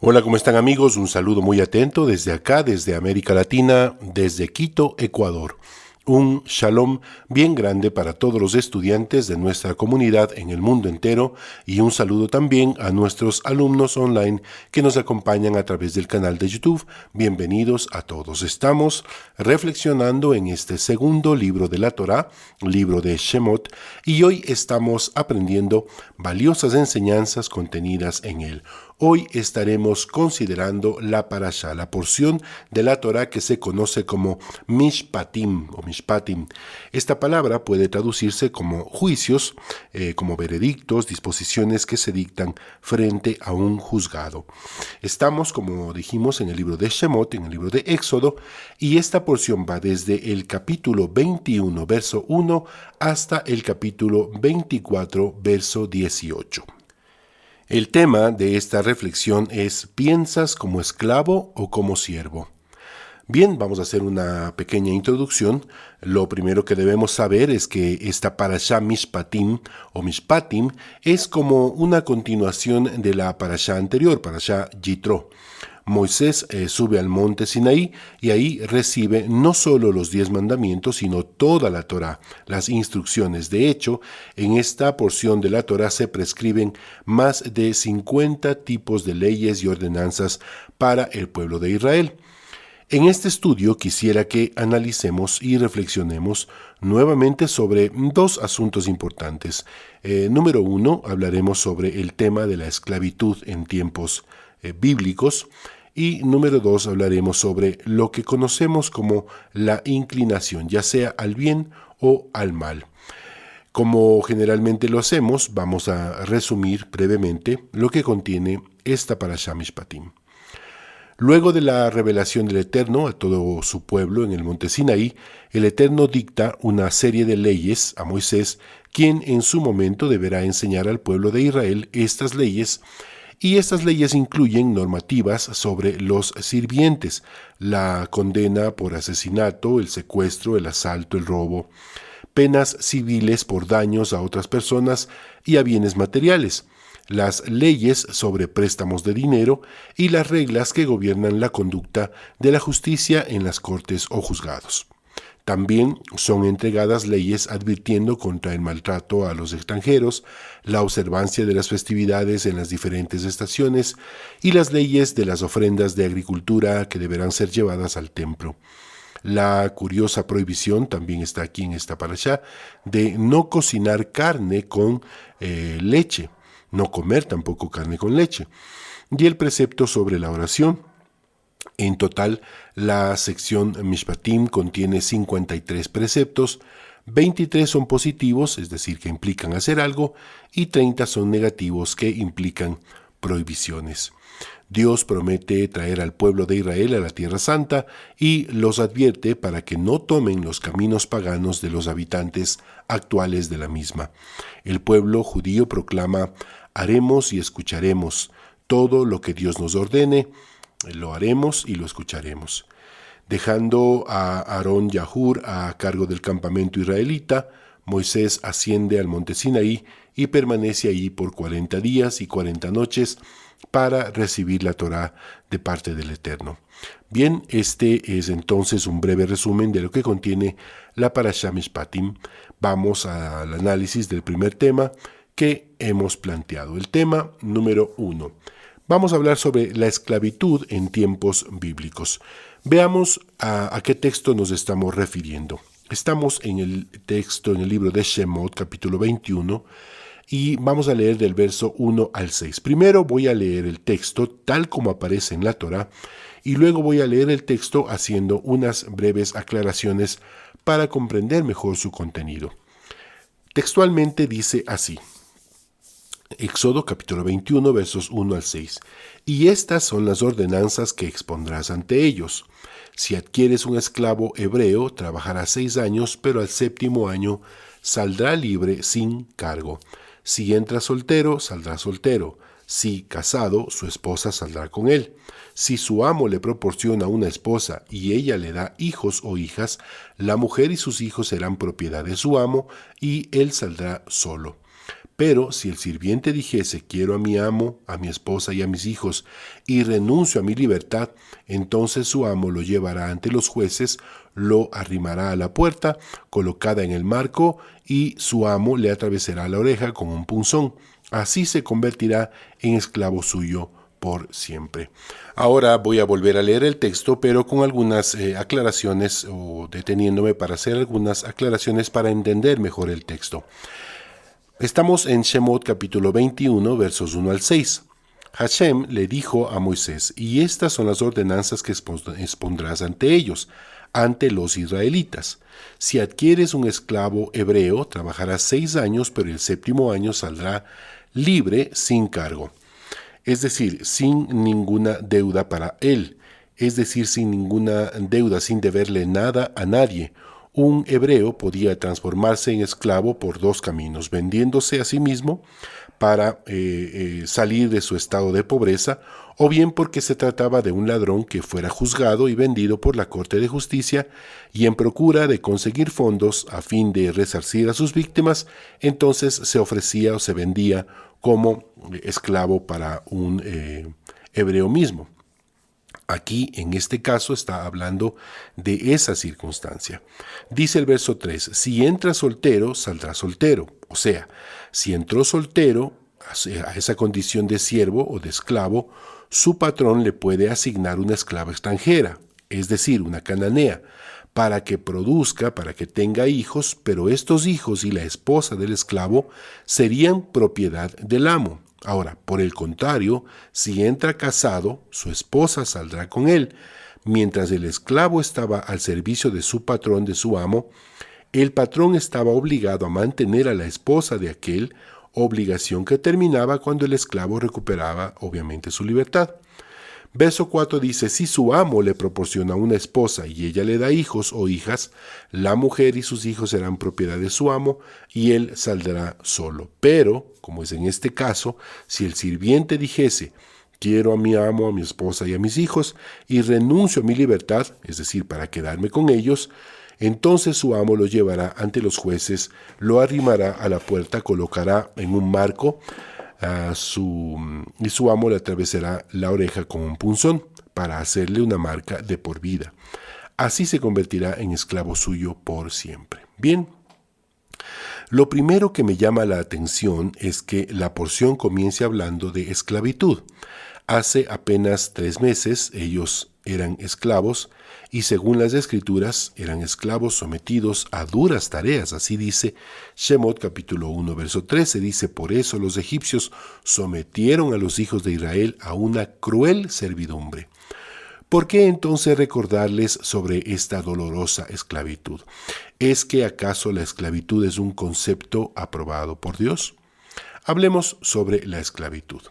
Hola, ¿cómo están amigos? Un saludo muy atento desde acá, desde América Latina, desde Quito, Ecuador. Un shalom bien grande para todos los estudiantes de nuestra comunidad en el mundo entero y un saludo también a nuestros alumnos online que nos acompañan a través del canal de YouTube. Bienvenidos a todos. Estamos reflexionando en este segundo libro de la Torá, libro de Shemot, y hoy estamos aprendiendo valiosas enseñanzas contenidas en él. Hoy estaremos considerando la parashá, la porción de la Torá que se conoce como Mishpatim o Mishpatim. Esta palabra puede traducirse como juicios, como veredictos, disposiciones que se dictan frente a un juzgado. Estamos, como dijimos, en el libro de Shemot, en el libro de Éxodo, y esta porción va desde el capítulo 21, verso 1, hasta el capítulo 24, verso 18. El tema de esta reflexión es ¿piensas como esclavo o como siervo? Bien, vamos a hacer una pequeña introducción. Lo primero que debemos saber es que esta parashá Mishpatim o Mishpatim es como una continuación de la parashá anterior, parashá Yitro. Moisés sube al monte Sinaí y ahí recibe no solo los 10 mandamientos, sino toda la Torá, las instrucciones. De hecho, en esta porción de la Torá se prescriben más de 50 tipos de leyes y ordenanzas para el pueblo de Israel. En este estudio quisiera que analicemos y reflexionemos nuevamente sobre dos asuntos importantes. Número uno, hablaremos sobre el tema de la esclavitud en tiempos bíblicos. Y número dos, hablaremos sobre lo que conocemos como la inclinación, ya sea al bien o al mal. Como generalmente lo hacemos, vamos a resumir brevemente lo que contiene esta parashá Mishpatim. Luego de la revelación del Eterno a todo su pueblo en el monte Sinaí, el Eterno dicta una serie de leyes a Moisés, quien en su momento deberá enseñar al pueblo de Israel estas leyes. Y estas leyes incluyen normativas sobre los sirvientes, la condena por asesinato, el secuestro, el asalto, el robo, penas civiles por daños a otras personas y a bienes materiales, las leyes sobre préstamos de dinero y las reglas que gobiernan la conducta de la justicia en las cortes o juzgados. También son entregadas leyes advirtiendo contra el maltrato a los extranjeros, la observancia de las festividades en las diferentes estaciones y las leyes de las ofrendas de agricultura que deberán ser llevadas al templo. La curiosa prohibición, también está aquí en esta parashá, de no cocinar carne con leche, no comer tampoco carne con leche, y el precepto sobre la oración. En total, la sección Mishpatim contiene 53 preceptos, 23 son positivos, es decir, que implican hacer algo, y 30 son negativos, que implican prohibiciones. Dios promete traer al pueblo de Israel a la Tierra Santa y los advierte para que no tomen los caminos paganos de los habitantes actuales de la misma. El pueblo judío proclama: haremos y escucharemos todo lo que Dios nos ordene, lo haremos y lo escucharemos. Dejando a Aarón y a Hur a cargo del campamento israelita, Moisés asciende al monte Sinaí y permanece allí por 40 días y 40 noches para recibir la Torá de parte del Eterno. Bien, este es entonces un breve resumen de lo que contiene la parashá Mishpatim. Vamos al análisis del primer tema que hemos planteado. El tema número 1. Vamos a hablar sobre la esclavitud en tiempos bíblicos. Veamos a qué texto nos estamos refiriendo. Estamos en el texto, en el libro de Shemot, capítulo 21, y vamos a leer del verso 1 al 6. Primero voy a leer el texto tal como aparece en la Torá, y luego voy a leer el texto haciendo unas breves aclaraciones para comprender mejor su contenido. Textualmente dice así. Éxodo capítulo 21 versos 1 al 6. Y estas son las ordenanzas que expondrás ante ellos. Si adquieres un esclavo hebreo, trabajará 6 años, pero al 7º año saldrá libre sin cargo. Si entra soltero, saldrá soltero. Si casado, su esposa saldrá con él. Si su amo le proporciona una esposa y ella le da hijos o hijas, la mujer y sus hijos serán propiedad de su amo y él saldrá solo. Pero si el sirviente dijese, quiero a mi amo, a mi esposa y a mis hijos, y renuncio a mi libertad, entonces su amo lo llevará ante los jueces, lo arrimará a la puerta, colocada en el marco, y su amo le atravesará la oreja con un punzón. Así se convertirá en esclavo suyo por siempre. Ahora voy a volver a leer el texto, pero con algunas aclaraciones, o deteniéndome para hacer algunas aclaraciones para entender mejor el texto. Estamos en Shemot capítulo 21, versos 1 al 6. Hashem le dijo a Moisés, y estas son las ordenanzas que expondrás ante ellos, ante los israelitas. Si adquieres un esclavo hebreo, trabajará 6 años, pero el 7º año saldrá libre sin cargo. Es decir, sin ninguna deuda para él. Es decir, sin ninguna deuda, sin deberle nada a nadie. Un hebreo podía transformarse en esclavo por 2 caminos, vendiéndose a sí mismo para salir de su estado de pobreza, o bien porque se trataba de un ladrón que fuera juzgado y vendido por la Corte de Justicia y en procura de conseguir fondos a fin de resarcir a sus víctimas, entonces se ofrecía o se vendía como esclavo para un hebreo mismo. Aquí, en este caso, está hablando de esa circunstancia. Dice el verso 3, si entra soltero, saldrá soltero. O sea, si entró soltero a esa condición de siervo o de esclavo, su patrón le puede asignar una esclava extranjera, es decir, una cananea, para que produzca, para que tenga hijos, pero estos hijos y la esposa del esclavo serían propiedad del amo. Ahora, por el contrario, si entra casado, su esposa saldrá con él. Mientras el esclavo estaba al servicio de su patrón, de su amo, el patrón estaba obligado a mantener a la esposa de aquel, obligación que terminaba cuando el esclavo recuperaba, obviamente, su libertad. Verso 4 dice, si su amo le proporciona una esposa y ella le da hijos o hijas, la mujer y sus hijos serán propiedad de su amo y él saldrá solo. Pero, como es en este caso, si el sirviente dijese, quiero a mi amo, a mi esposa y a mis hijos, y renuncio a mi libertad, es decir, para quedarme con ellos, entonces su amo lo llevará ante los jueces, lo arrimará a la puerta, colocará en un marco, y su amo le atravesará la oreja con un punzón para hacerle una marca de por vida. Así se convertirá en esclavo suyo por siempre. Bien, lo primero que me llama la atención es que la porción comience hablando de esclavitud. Hace apenas 3 meses ellos eran esclavos y según las escrituras eran esclavos sometidos a duras tareas. Así dice Shemot capítulo 1 verso 13. Dice, por eso los egipcios sometieron a los hijos de Israel a una cruel servidumbre. ¿Por qué entonces recordarles sobre esta dolorosa esclavitud? ¿Es que acaso la esclavitud es un concepto aprobado por Dios? Hablemos sobre la esclavitud.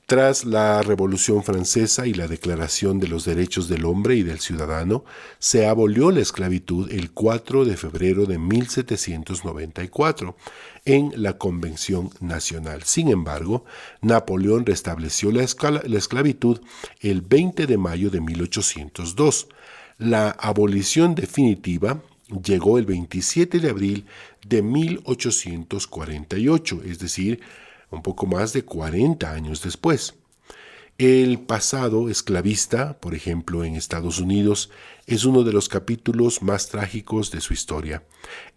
Tras la Revolución Francesa y la Declaración de los Derechos del Hombre y del Ciudadano, se abolió la esclavitud el 4 de febrero de 1794 en la Convención Nacional. Sin embargo, Napoleón restableció la esclavitud el 20 de mayo de 1802. La abolición definitiva llegó el 27 de abril de 1848, es decir, un poco más de 40 años después. El pasado esclavista, por ejemplo, en Estados Unidos, es uno de los capítulos más trágicos de su historia.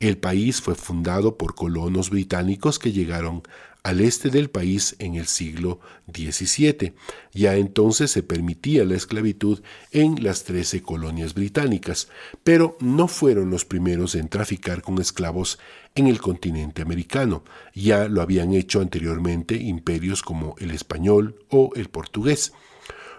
El país fue fundado por colonos británicos que llegaron al este del país en el siglo XVII. Ya entonces se permitía la esclavitud en las 13 colonias británicas, pero no fueron los primeros en traficar con esclavos en el continente americano. Ya lo habían hecho anteriormente imperios como el español o el portugués.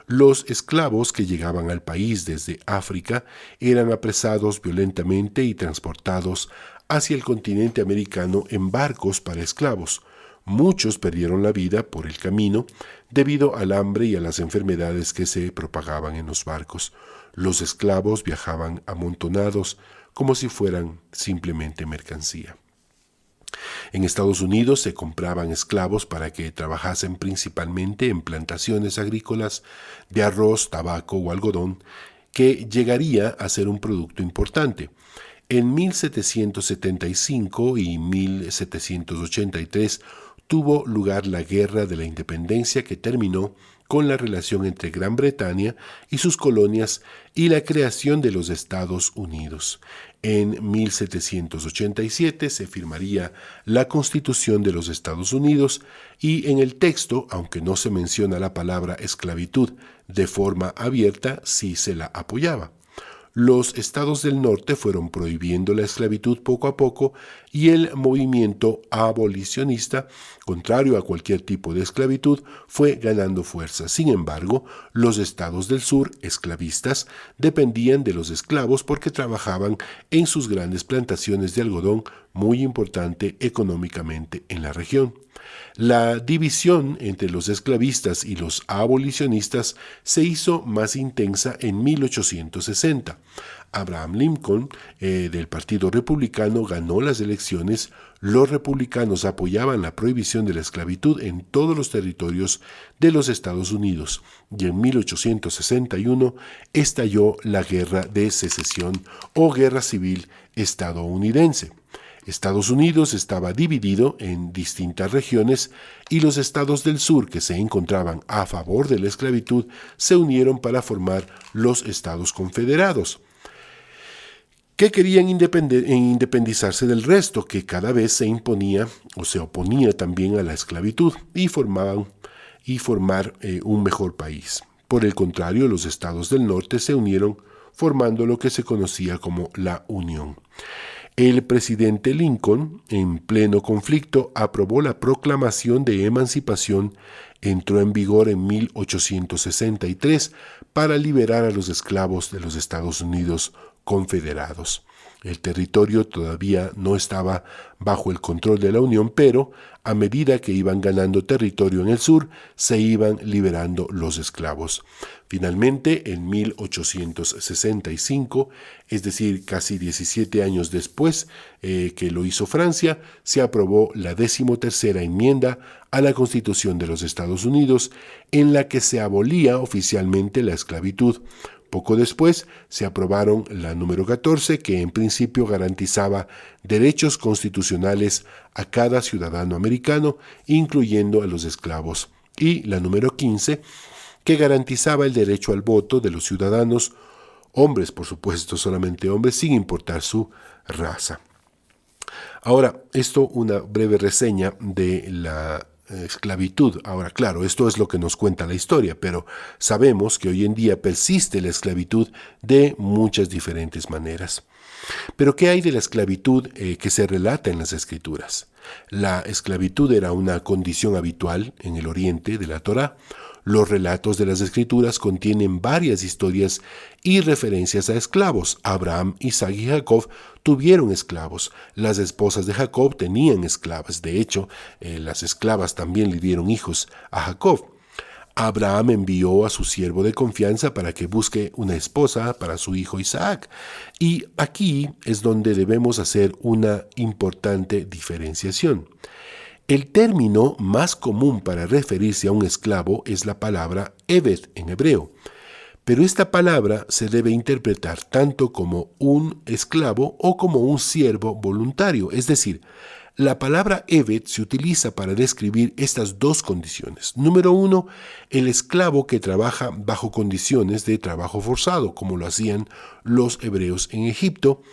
Los esclavos que llegaban al país desde África eran apresados violentamente y transportados hacia el continente americano en barcos para esclavos. Muchos perdieron la vida por el camino debido al hambre y a las enfermedades que se propagaban en los barcos. Los esclavos viajaban amontonados como si fueran simplemente mercancía. En Estados Unidos se compraban esclavos para que trabajasen principalmente en plantaciones agrícolas de arroz, tabaco o algodón, que llegaría a ser un producto importante. En 1775 y 1783 tuvo lugar la Guerra de la Independencia, que terminó con la relación entre Gran Bretaña y sus colonias y la creación de los Estados Unidos. En 1787 se firmaría la Constitución de los Estados Unidos y en el texto, aunque no se menciona la palabra esclavitud de forma abierta, sí se la apoyaba. Los estados del norte fueron prohibiendo la esclavitud poco a poco y el movimiento abolicionista, contrario a cualquier tipo de esclavitud, fue ganando fuerza. Sin embargo, los estados del sur, esclavistas, dependían de los esclavos porque trabajaban en sus grandes plantaciones de algodón, muy importante económicamente en la región. La división entre los esclavistas y los abolicionistas se hizo más intensa en 1860. Abraham Lincoln, del Partido Republicano, ganó las elecciones. Los republicanos apoyaban la prohibición de la esclavitud en todos los territorios de los Estados Unidos y en 1861 estalló la Guerra de Secesión o Guerra Civil estadounidense. Estados Unidos estaba dividido en distintas regiones y los estados del sur que se encontraban a favor de la esclavitud se unieron para formar los Estados Confederados, que querían independizarse del resto, que cada vez se imponía o se oponía también a la esclavitud y formar un mejor país. Por el contrario, los estados del norte se unieron formando lo que se conocía como la Unión. El presidente Lincoln, en pleno conflicto, aprobó la Proclamación de Emancipación. Entró en vigor en 1863 para liberar a los esclavos de los Estados Unidos confederados. El territorio todavía no estaba bajo el control de la Unión, pero a medida que iban ganando territorio en el sur, se iban liberando los esclavos. Finalmente, en 1865, es decir, casi 17 años después que lo hizo Francia, se aprobó la 13ª enmienda a la Constitución de los Estados Unidos, en la que se abolía oficialmente la esclavitud. Poco después se aprobaron la número 14, que en principio garantizaba derechos constitucionales a cada ciudadano americano, incluyendo a los esclavos, y la número 15, que garantizaba el derecho al voto de los ciudadanos, hombres por supuesto, solamente hombres, sin importar su raza. Ahora, esto una breve reseña de la esclavitud. Ahora, claro, esto es lo que nos cuenta la historia, pero sabemos que hoy en día persiste la esclavitud de muchas diferentes maneras. Pero ¿qué hay de la esclavitud que se relata en las Escrituras? La esclavitud era una condición habitual en el oriente de la Torá. Los relatos de las Escrituras contienen varias historias y referencias a esclavos. Abraham, Isaac y Jacob tuvieron esclavos. Las esposas de Jacob tenían esclavas. De hecho, las esclavas también le dieron hijos a Jacob. Abraham envió a su siervo de confianza para que busque una esposa para su hijo Isaac. Y aquí es donde debemos hacer una importante diferenciación. El término más común para referirse a un esclavo es la palabra Eved en hebreo, pero esta palabra se debe interpretar tanto como un esclavo o como un siervo voluntario, es decir, la palabra Eved se utiliza para describir estas dos condiciones. Número 1, el esclavo que trabaja bajo condiciones de trabajo forzado, como lo hacían los hebreos en Egipto.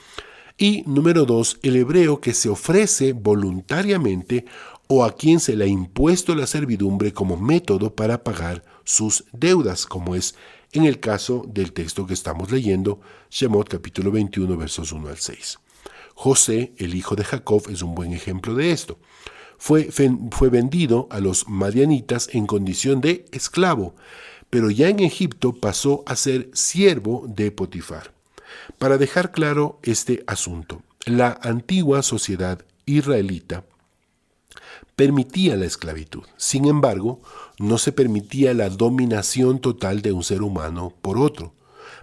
Y número 2, el hebreo que se ofrece voluntariamente o a quien se le ha impuesto la servidumbre como método para pagar sus deudas, como es en el caso del texto que estamos leyendo, Shemot capítulo 21, versos 1 al 6. José, el hijo de Jacob, es un buen ejemplo de esto. Fue vendido a los madianitas en condición de esclavo, pero ya en Egipto pasó a ser siervo de Potifar. Para dejar claro este asunto, la antigua sociedad israelita permitía la esclavitud. Sin embargo, no se permitía la dominación total de un ser humano por otro.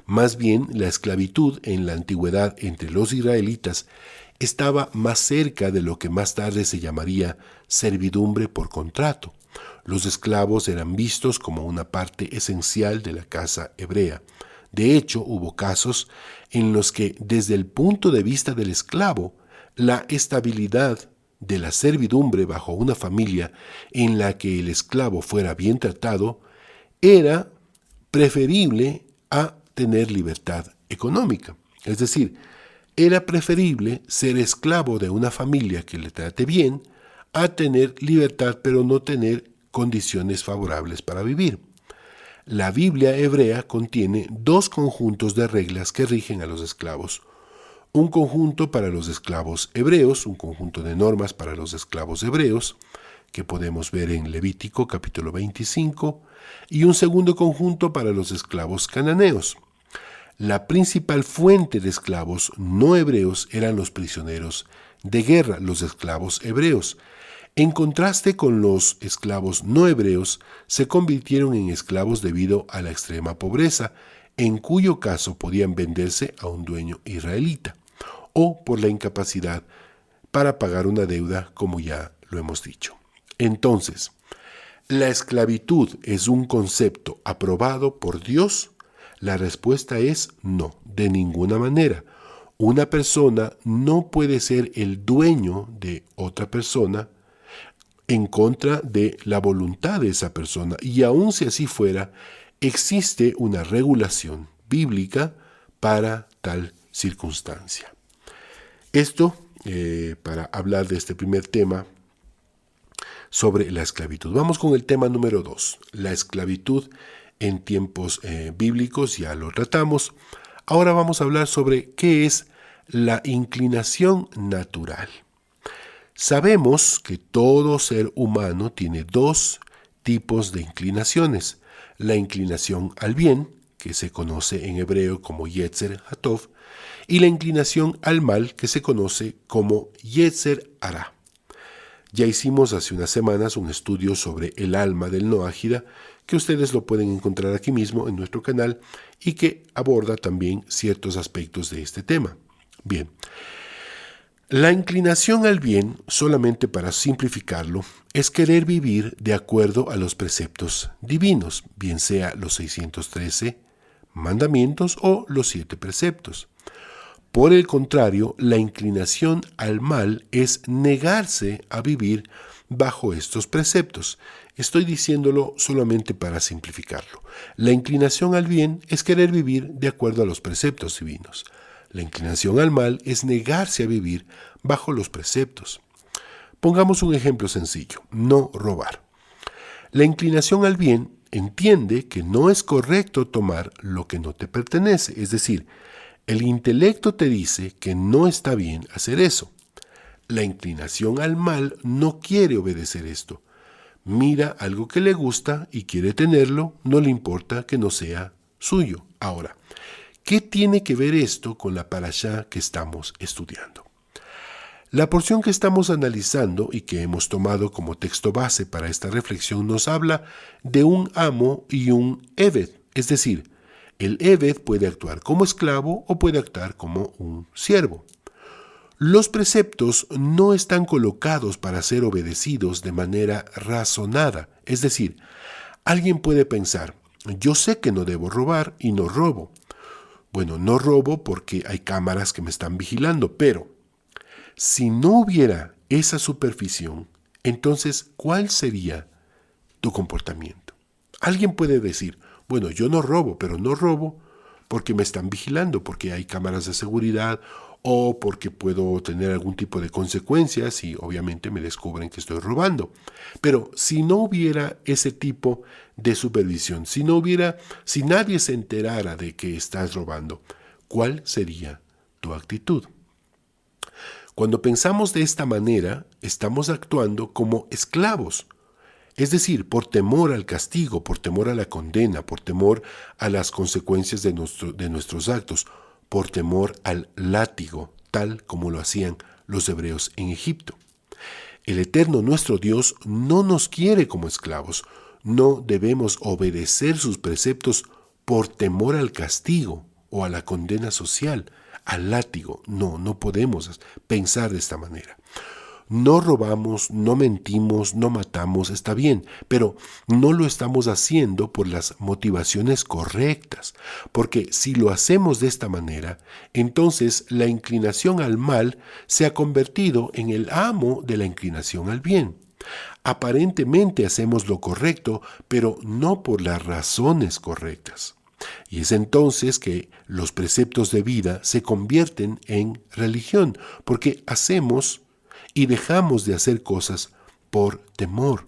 Más bien, la esclavitud en la antigüedad entre los israelitas estaba más cerca de lo que más tarde se llamaría servidumbre por contrato. Los esclavos eran vistos como una parte esencial de la casa hebrea. De hecho, hubo casos en los que, desde el punto de vista del esclavo, la estabilidad de la servidumbre bajo una familia en la que el esclavo fuera bien tratado era preferible a tener libertad económica. Es decir, era preferible ser esclavo de una familia que le trate bien a tener libertad pero no tener condiciones favorables para vivir. La Biblia hebrea contiene dos conjuntos de reglas que rigen a los esclavos. Un conjunto para los esclavos hebreos, un conjunto de normas para los esclavos hebreos, que podemos ver en Levítico capítulo 25, y un segundo conjunto para los esclavos cananeos. La principal fuente de esclavos no hebreos eran los prisioneros de guerra, los esclavos hebreos. En contraste con los esclavos no hebreos, se convirtieron en esclavos debido a la extrema pobreza, en cuyo caso podían venderse a un dueño israelita, o por la incapacidad para pagar una deuda, como ya lo hemos dicho. Entonces, ¿la esclavitud es un concepto aprobado por Dios? La respuesta es no, de ninguna manera. Una persona no puede ser el dueño de otra persona en contra de la voluntad de esa persona. Y aun si así fuera, existe una regulación bíblica para tal circunstancia. Esto para hablar de este primer tema sobre la esclavitud. Vamos con el tema número 2, la esclavitud en tiempos bíblicos, ya lo tratamos. Ahora vamos a hablar sobre qué es la inclinación natural. Sabemos que todo ser humano tiene dos tipos de inclinaciones. La inclinación al bien, que se conoce en hebreo como Yetzer Hatov, y la inclinación al mal, que se conoce como Yetzer Hara. Ya hicimos hace unas semanas un estudio sobre el alma del Noájida, que ustedes lo pueden encontrar aquí mismo en nuestro canal y que aborda también ciertos aspectos de este tema. Bien, la inclinación al bien, solamente para simplificarlo, es querer vivir de acuerdo a los preceptos divinos, bien sea los 613 mandamientos o los 7 preceptos. Por el contrario, la inclinación al mal es negarse a vivir bajo estos preceptos. Estoy diciéndolo solamente para simplificarlo. La inclinación al bien es querer vivir de acuerdo a los preceptos divinos. La inclinación al mal es negarse a vivir bajo los preceptos. Pongamos un ejemplo sencillo: no robar. La inclinación al bien entiende que no es correcto tomar lo que no te pertenece, es decir, el intelecto te dice que no está bien hacer eso. La inclinación al mal no quiere obedecer esto. Mira algo que le gusta y quiere tenerlo, no le importa que no sea suyo. Ahora, ¿qué tiene que ver esto con la parashá que estamos estudiando? La porción que estamos analizando y que hemos tomado como texto base para esta reflexión nos habla de un amo y un eved, es decir, el eved puede actuar como esclavo o puede actuar como un siervo. Los preceptos no están colocados para ser obedecidos de manera razonada. Es decir, alguien puede pensar, yo sé que no debo robar y no robo. Bueno, no robo porque hay cámaras que me están vigilando, pero si no hubiera esa supervisión, entonces, ¿cuál sería tu comportamiento? Alguien puede decir, bueno, yo no robo, pero no robo porque me están vigilando, porque hay cámaras de seguridad o porque puedo tener algún tipo de consecuencias y obviamente me descubren que estoy robando. Pero si no hubiera ese tipo de supervisión, si nadie se enterara de que estás robando, ¿cuál sería tu actitud? Cuando pensamos de esta manera, estamos actuando como esclavos. Es decir, por temor al castigo, por temor a la condena, por temor a las consecuencias de nuestros actos, por temor al látigo, tal como lo hacían los hebreos en Egipto. El Eterno nuestro Dios no nos quiere como esclavos. No debemos obedecer sus preceptos por temor al castigo o a la condena social, al látigo. No podemos pensar de esta manera. no robamos, no mentimos, no matamos, está bien, pero no lo estamos haciendo por las motivaciones correctas, porque si lo hacemos de esta manera, entonces la inclinación al mal se ha convertido en el amo de la inclinación al bien. Aparentemente hacemos lo correcto, pero no por las razones correctas. Y es entonces que los preceptos de vida se convierten en religión, porque hacemos y dejamos de hacer cosas por temor.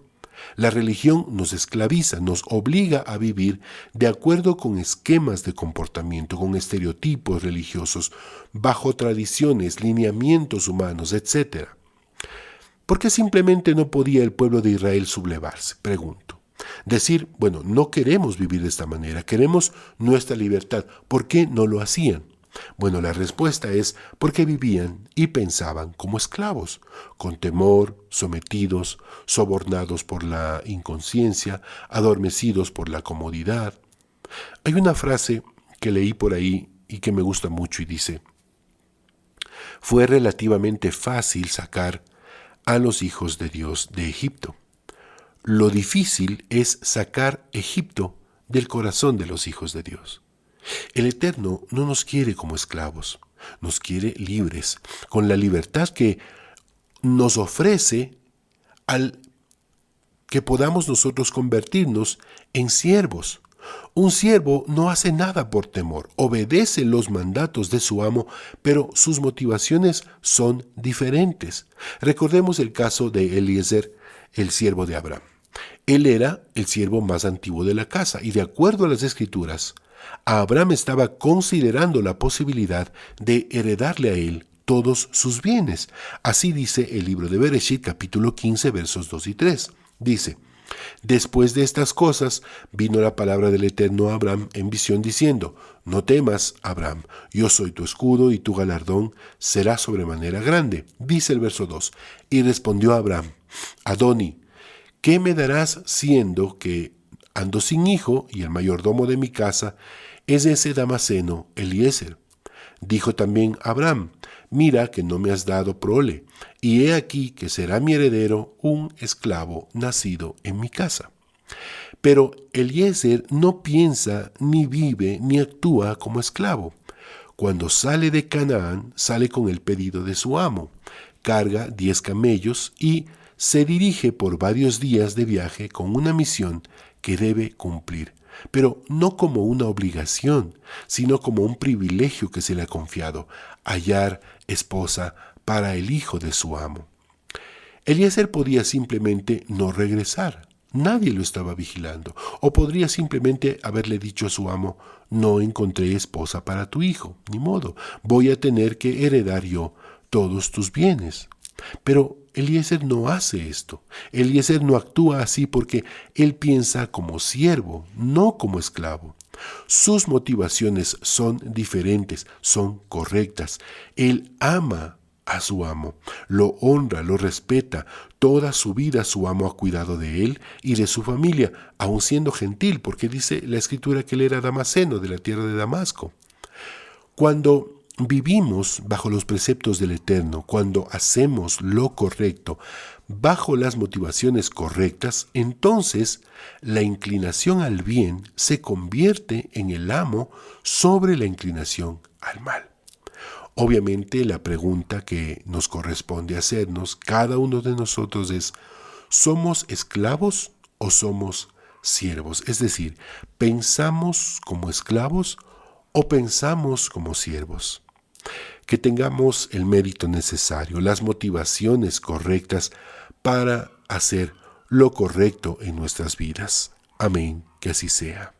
La religión nos esclaviza, nos obliga a vivir de acuerdo con esquemas de comportamiento, con estereotipos religiosos, bajo tradiciones, lineamientos humanos, etc. ¿Por qué simplemente no podía el pueblo de Israel sublevarse? Pregunto. Decir, bueno, no queremos vivir de esta manera, queremos nuestra libertad. ¿Por qué no lo hacían? Bueno, la respuesta es porque vivían y pensaban como esclavos, con temor, sometidos, sobornados por la inconsciencia, adormecidos por la comodidad. Hay una frase que leí por ahí y que me gusta mucho y dice, fue relativamente fácil sacar a los hijos de Dios de Egipto. Lo difícil es sacar Egipto del corazón de los hijos de Dios. El Eterno no nos quiere como esclavos, nos quiere libres, con la libertad que nos ofrece al que podamos nosotros convertirnos en siervos. Un siervo no hace nada por temor, obedece los mandatos de su amo, pero sus motivaciones son diferentes. Recordemos el caso de Eliezer, el siervo de Abraham. Él era el siervo más antiguo de la casa y de acuerdo a las Escrituras, Abraham estaba considerando la posibilidad de heredarle a él todos sus bienes. Así dice el libro de Bereshit, capítulo 15, versos 2 y 3. Dice, después de estas cosas vino la palabra del Eterno a Abraham en visión diciendo, no temas, Abraham, yo soy tu escudo y tu galardón será sobremanera grande. Dice el verso 2, y respondió Abraham, Adoni, ¿qué me darás siendo que ando sin hijo y el mayordomo de mi casa es ese Damaseno Eliezer? Dijo también Abraham, mira que no me has dado prole, y he aquí que será mi heredero un esclavo nacido en mi casa. Pero Eliezer no piensa, ni vive, ni actúa como esclavo. Cuando sale de Canaán, sale con el pedido de su amo, carga 10 camellos y se dirige por varios días de viaje con una misión que debe cumplir, pero no como una obligación, sino como un privilegio que se le ha confiado, hallar esposa para el hijo de su amo. Eliezer podía simplemente no regresar, nadie lo estaba vigilando, o podría simplemente haberle dicho a su amo, no encontré esposa para tu hijo, ni modo, voy a tener que heredar yo todos tus bienes. Pero Eliezer no hace esto. Eliezer no actúa así porque él piensa como siervo, no como esclavo. Sus motivaciones son diferentes, son correctas. Él ama a su amo, lo honra, lo respeta. Toda su vida su amo ha cuidado de él y de su familia, aun siendo gentil, porque dice la Escritura que él era damaseno de la tierra de Damasco. Cuando vivimos bajo los preceptos del Eterno, cuando hacemos lo correcto, bajo las motivaciones correctas, entonces la inclinación al bien se convierte en el amo sobre la inclinación al mal. Obviamente la pregunta que nos corresponde hacernos cada uno de nosotros es, ¿somos esclavos o somos siervos? Es decir, ¿pensamos como esclavos o pensamos como siervos? Que tengamos el mérito necesario, las motivaciones correctas para hacer lo correcto en nuestras vidas. Amén, que así sea.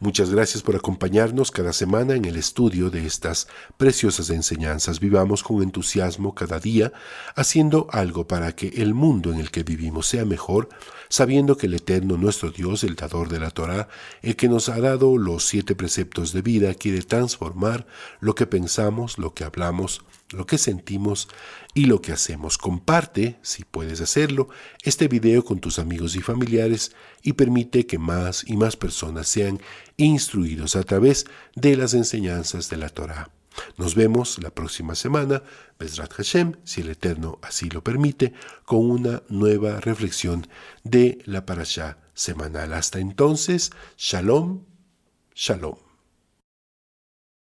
Muchas gracias por acompañarnos cada semana en el estudio de estas preciosas enseñanzas. Vivamos con entusiasmo cada día, haciendo algo para que el mundo en el que vivimos sea mejor, sabiendo que el Eterno, nuestro Dios, el dador de la Torá, el que nos ha dado los 7 preceptos de vida, quiere transformar lo que pensamos, lo que hablamos, lo que sentimos y lo que hacemos. Comparte, si puedes hacerlo, este video con tus amigos y familiares y permite que más y más personas sean instruidos a través de las enseñanzas de la Torá. Nos vemos la próxima semana, Bezrat Hashem, si el Eterno así lo permite, con una nueva reflexión de la parashá semanal. Hasta entonces, Shalom, Shalom.